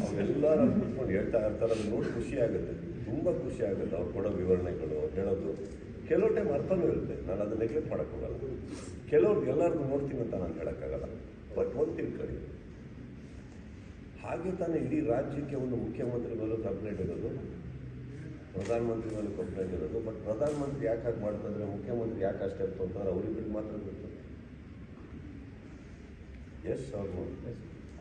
ಅವೆಲ್ಲರೂ ಕುತ್ಕೊಂಡು ಹೇಳ್ತಾ ಇರ್ತಾರೆ. ಅದು ನೋಡಿ ಖುಷಿ ಆಗುತ್ತೆ, ತುಂಬ ಖುಷಿ ಆಗುತ್ತೆ. ಅವ್ರು ಕೊಡೋ ವಿವರಣೆಗಳು, ಅವ್ರು ಹೇಳೋದು ಕೆಲವು ಟೈಮ್ ಅರ್ಥನೂ ಇರುತ್ತೆ. ನಾನು ಅದು ನೆಗ್ಲೆಕ್ಟ್ ಮಾಡೋಕ್ಕೋಗಲ್ಲ. ಕೆಲವ್ರಿಗೆ ಎಲ್ಲರಿಗೂ ನೋಡ್ತೀನಿ ಅಂತ ನಾನು ಹೇಳೋಕ್ಕಾಗಲ್ಲ. ಬಟ್ ಒಂದು ತಿಳ್ಕೊಳ್ಳಿ, ಹಾಗೆ ತಾನೇ ಇಡೀ ರಾಜ್ಯಕ್ಕೆ ಒಂದು ಮುಖ್ಯಮಂತ್ರಿ ಮೇಲೂ ಕಂಪ್ಲೇಂಟ್ ಇರೋದು, ಪ್ರಧಾನಮಂತ್ರಿ ಮೇಲೆ ಕಂಪ್ಲೇಂಟ್ ಇರೋದು. ಬಟ್ ಪ್ರಧಾನಮಂತ್ರಿ ಯಾಕೆ ಹಾಗೆ ಮಾಡ್ತಂದ್ರೆ, ಮುಖ್ಯಮಂತ್ರಿ ಯಾಕೆ ಅಷ್ಟೇ ಅಂತಂದ್ರೆ ಅವ್ರಿಗೆ ಮಾತ್ರ ಗೊತ್ತು. ಎಸ್ ಅವರು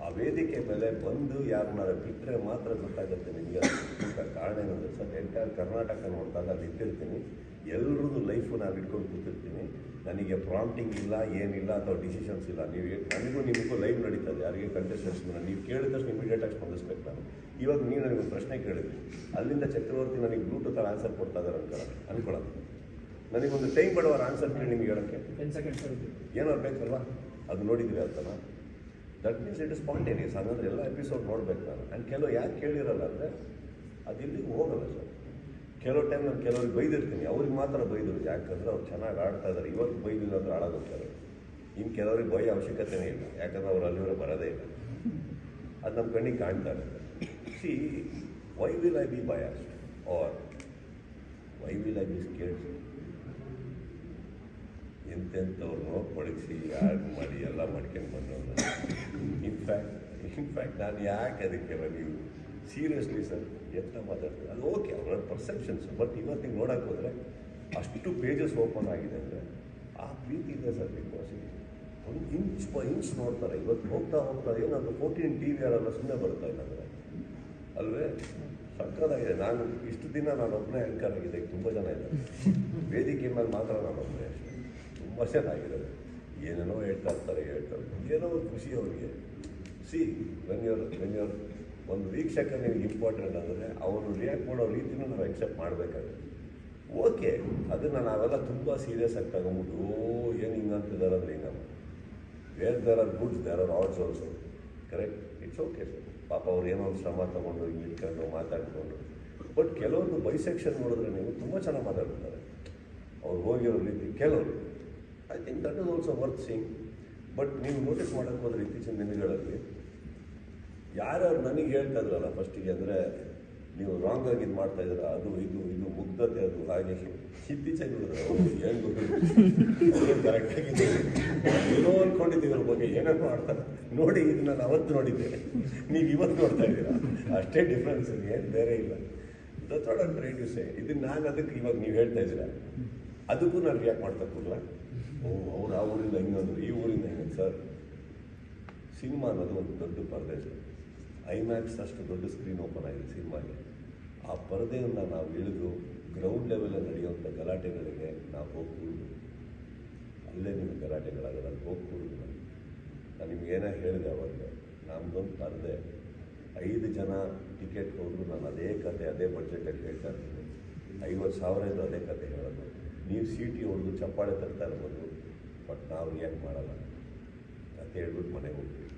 ಆ ವೇದಿಕೆ ಮೇಲೆ ಬಂದು ಯಾರನ್ನಾರ ಬಿಟ್ಟರೆ ಮಾತ್ರ ಗೊತ್ತಾಗುತ್ತೆ ನಿಮಗೆ. ಅದಕ್ಕೆ ಕಾರಣ ಏನಂದರೆ ಸರ್, ಎಂಟೈರ್ ಕರ್ನಾಟಕ ನೋಡಿದಾಗ ಅಲ್ಲಿ ಇಟ್ಟಿರ್ತೀನಿ, ಎಲ್ಲರದ್ದು ಲೈಫು ನಾನು ಇಟ್ಕೊಂಡು ಕೂತಿರ್ತೀನಿ. ನನಗೆ ಪ್ರಾಂಪ್ಟಿಂಗ್ ಇಲ್ಲ, ಏನಿಲ್ಲ, ಅಥವಾ ಡಿಸಿಷನ್ಸ್ ಇಲ್ಲ. ನೀವು ನನಗೂ ನಿಮಗೂ ಲೈವ್ ನಡೀತದೆ. ಯಾರಿಗೆ ಕಂಟೆಸ್ಟೆಂಟ್ಸ್ ನೀವು ಕೇಳಿದಷ್ಟು ಇಮಿಡಿಯೇಟಾಗಿ ಸ್ಪಂದಿಸ್ಬೇಕು. ನಾನು ಇವಾಗ ನೀವು ನನಗೆ ಪ್ರಶ್ನೆ ಕೇಳಿದ್ರಿ, ಅಲ್ಲಿಂದ ಚಕ್ರವರ್ತಿ ನನಗೆ ಬ್ಲೂಟೂತಲ್ಲಿ ಆನ್ಸರ್ ಕೊಡ್ತಾ ಇದ್ದಾರೆ ಅನ್ಕೊಳ್ಳೋದು. ನನಗೊಂದು ಟೈಮ್ ಬಡವರ ಆನ್ಸರ್ ಕೇಳಿ ನಿಮ್ಗೆ ಹೇಳೋಕ್ಕೆ ಏನಾದ್ರು ಬೇಕಲ್ವಾ? ಅದು ನೋಡಿದ್ವಿ ಅಂತನಾ? That means it is spontaneous. ಹಾಗಂದ್ರೆ ಎಲ್ಲ ಎಪಿಸೋಡ್ ನೋಡ್ಬೇಕು ನಾನು. ಆ್ಯಂಡ್ ಕೆಲವು ಯಾಕೆ ಕೇಳಿರಲ್ಲ ಅಂದರೆ ಅದು ಇಲ್ಲಿಗೆ ಹೋಗಲ್ಲ ಸರ್. ಕೆಲವು ಟೈಮ್ ನಾನು ಕೆಲವ್ರಿಗೆ ಬೈದಿರ್ತೀನಿ, ಅವ್ರಿಗೆ ಮಾತ್ರ ಬೈದರು, ಯಾಕಂದರೆ ಅವ್ರು ಚೆನ್ನಾಗಿ ಆಡ್ತಾ ಇದ್ದಾರೆ. ಇವತ್ತು ಬೈದಿಲ್ಲ ಅಂದರೆ ಹಾಳಾಗೋಗ್ತಾರೆ. ಇನ್ನು ಕೆಲವ್ರಿಗೆ ಬೈಯೋ ಅವಶ್ಯಕತೆನೇ ಇಲ್ಲ, ಯಾಕಂದರೆ ಅವ್ರು ಅಲ್ಲಿವರೆಗೆ ಬರೋದೇ ಇಲ್ಲ. ಅದು ನಮ್ಮ ಕಣ್ಣಿಗೆ ಕಾಣ್ತಾ ಇರುತ್ತೆ. See, why will I be biased or why will I be scared? ಎಂತೆಂಥವ್ರನ್ನೋ ಪಳಗಿಸಿ ಯಾರು ಮಾಡಿ ಎಲ್ಲ ಮಾಡ್ಕೊಂಡು ಬಂದವ್ರು. ಇನ್ಫ್ಯಾಕ್ಟ್ ನಾನು ಯಾಕೆ ಅದಕ್ಕೆಲ್ಲ ನೀವು ಸೀರಿಯಸ್ಲಿ ಸರ್ ಎತ್ತ ಮಾತಾಡ್ತಾರೆ, ಅದು ಓಕೆ, ಅವರ ಪರ್ಸೆಪ್ಷನ್ಸ್. ಬಟ್ ಇವತ್ತಿಗೆ ನೋಡೋಕೆ ಹೋದರೆ ಅಷ್ಟು ಪೇಜಸ್ ಓಪನ್ ಆಗಿದೆ ಅಂದರೆ ಆ ಪ್ರೀತಿ ಇದೆ ಸರ್. ಬಿಗ್ ಬಾಸ್ ಒಂದು ಇಂಚ್ ಬೈ ಇಂಚ್ ನೋಡ್ತಾರೆ. ಇವತ್ತು ಹೋಗ್ತಾ ಏನಂದ್ರೆ 14 TV ಯಾರೆಲ್ಲ ಸುಮ್ಮನೆ ಬರ್ತಾ ಇಲ್ಲ ಅಂದರೆ ಅಲ್ವೇ? ಸಕ್ಕತ್ತಾಗಿದೆ. ನಾನು ಇಷ್ಟು ದಿನ ನಾನು ಒಬ್ಬನೇ ಆ್ಯಂಕರ್ ಆಗಿದೆ, ತುಂಬ ಜನ ಇದ್ದಾರೆ. ವೇದಿಕೆ ಮೇಲೆ ಮಾತ್ರ ನಾನು ಒಬ್ಬನೇ ಅಷ್ಟೇ. ತುಂಬ ಚೆನ್ನಾಗಿರೋದು. ಏನೇನೋ ಹೇಳ್ತಾರೆ, ಏನೋ ಒಂದು ಖುಷಿ ಅವರಿಗೆ. ಸಿ, ವೆನ್ ಯುವರ್ ಒಂದು ವೀಕ್ಷಕ ನಿಮಗೆ ಇಂಪಾರ್ಟೆಂಟ್ ಅಂದರೆ ಅವನು ರಿಯಾಕ್ಟ್ ಮಾಡೋ ರೀತಿನೂ ನಾವು ಎಕ್ಸೆಪ್ಟ್ ಮಾಡಬೇಕಾಗುತ್ತೆ. ಓಕೆ, ಅದನ್ನು ನಾವೆಲ್ಲ ತುಂಬ ಸೀರಿಯಸ್ ಆಗಿ ತಗೊಂಬಿಟ್ಟು ಏನು ಹಿಂಗಂತಿದ್ದಾರೆ ಅಂದರೆ ಹಿಂಗಮ್ಮ. Where there are goods there are odds also. Correct, it's okay sir. ಪಾಪ ಅವ್ರು ಏನೋ ಒಂದು ಶ್ರಮ ತೊಗೊಂಡು ಹಿಂಗೆ ಇಟ್ಕೊಂಡು ಮಾತಾಡ್ಕೊಂಡು. ಬಟ್ ಕೆಲವ್ರದ್ದು ಬೈಸೆಕ್ಷನ್ ನೋಡಿದ್ರೆ ನೀವು ತುಂಬ ಚೆನ್ನಾಗಿ ಮಾತಾಡ್ತಾರೆ. ಅವ್ರು ಹೋಗಿರೋ ರೀತಿ ಕೆಲವರು, I think that is also worth seeing. But ನೀವು ನೋಟಿಸ್ ಮಾಡೋಕ್ಕೆ ಹೋದ್ರೆ ಇತ್ತೀಚಿನ ದಿನಗಳಲ್ಲಿ ಯಾರ್ಯಾರು ನನಗೆ ಹೇಳ್ತಾ ಇದ್ರಲ್ಲ ಫಸ್ಟಿಗೆ, ಅಂದರೆ ನೀವು ರಾಂಗ್ ಆಗಿ ಇದು ಮಾಡ್ತಾ ಇದ್ದೀರಾ, ಅದು ಇದು ಮುಗ್ಧತೆ, ಅದು ಹಾಗೆ ಇತ್ತೀಚೆಗೆ ಏನು ಗೊತ್ತಿಲ್ಲ ಕರೆಕ್ಟಾಗಿ ಏನೋ ಅಂದ್ಕೊಂಡಿದ್ದೀವಿ ಅವ್ರ ಬಗ್ಗೆ ಏನೇನೋ ಮಾಡ್ತಾರೆ. ನೋಡಿ, ಇದು ನಾನು ಅವತ್ತು ನೋಡಿದ್ದೇನೆ, ನೀವು ಇವತ್ತು ನೋಡ್ತಾ ಇದ್ದೀರಾ, ಅಷ್ಟೇ ಡಿಫ್ರೆನ್ಸ್, ಏನು ಬೇರೆ ಇಲ್ಲ. That's what I am trying to say. ಇದನ್ನು ನಾನು ಅದಕ್ಕೆ ಇವಾಗ ನೀವು ಹೇಳ್ತಾ ಇದ್ದೀರಾ, ಅದಕ್ಕೂ ನಾನು ರಿಯಾಕ್ಟ್ ಮಾಡ್ತಾ ಕೂಡಲ್ಲ. ಅವ್ರು ಆ ಊರಿಂದ ಹಿಂಗಂದ್ರು, ಈ ಊರಿಂದ ಹಿಂಗೆ. ಸರ್, ಸಿನಿಮಾ ಅನ್ನೋದು ಒಂದು ದೊಡ್ಡ ಪರದೆ ಸರ್. ಐಮ್ಯಾಕ್ಸ್ ಅಷ್ಟು ದೊಡ್ಡ ಸ್ಕ್ರೀನ್ ಓಪನ್ ಆಗಿದೆ ಸಿನಿಮಾಗೆ. ಆ ಪರದೆಯನ್ನು ನಾವು ಇಳಿದು ಗ್ರೌಂಡ್ ಲೆವೆಲಲ್ಲಿ ನಡೆಯುವಂಥ ಗಲಾಟೆಗಳಿಗೆ ನಾವು ಹೋಗ್ಕೂಡುದು. ಅಲ್ಲೇ ನಿಮಗೆ ಗಲಾಟೆಗಳಾಗಲ್ಲ, ಅಲ್ಲಿ ಹೋಗ್ಕೂಡುದು. ನಾನು ನಿಮ್ಗೇನೇ ಹೇಳಿದೆ ಅವಾಗ, ನಮ್ಮದೊಂದು ಪರದೆ 5 ಜನ ಟಿಕೆಟ್ ಹೋದ್ರು ನಾನು ಅದೇ ಕತೆ ಅದೇ ಬಡ್ಜೆಟಲ್ಲಿ ಹೇಳ್ತಾ ಇರ್ತೀನಿ. 50,000 ಇದ್ದು ಅದೇ ಕತೆ ಹೇಳೋದು. ನೀವು ಸೀಟಿ ಹೊಡೆದು ಚಪ್ಪಾಳೆ ತರ್ತಾ ಇರ್ಬೋದು, ಬಟ್ ನಾವು ರಿಯಾಕ್ಟ್ ಮಾಡಲ್ಲ. ಕತೆ ಹೇಳ್ಬಿಟ್ಟು ಮನೆಗೆ ಹೋಗ್ತೀವಿ.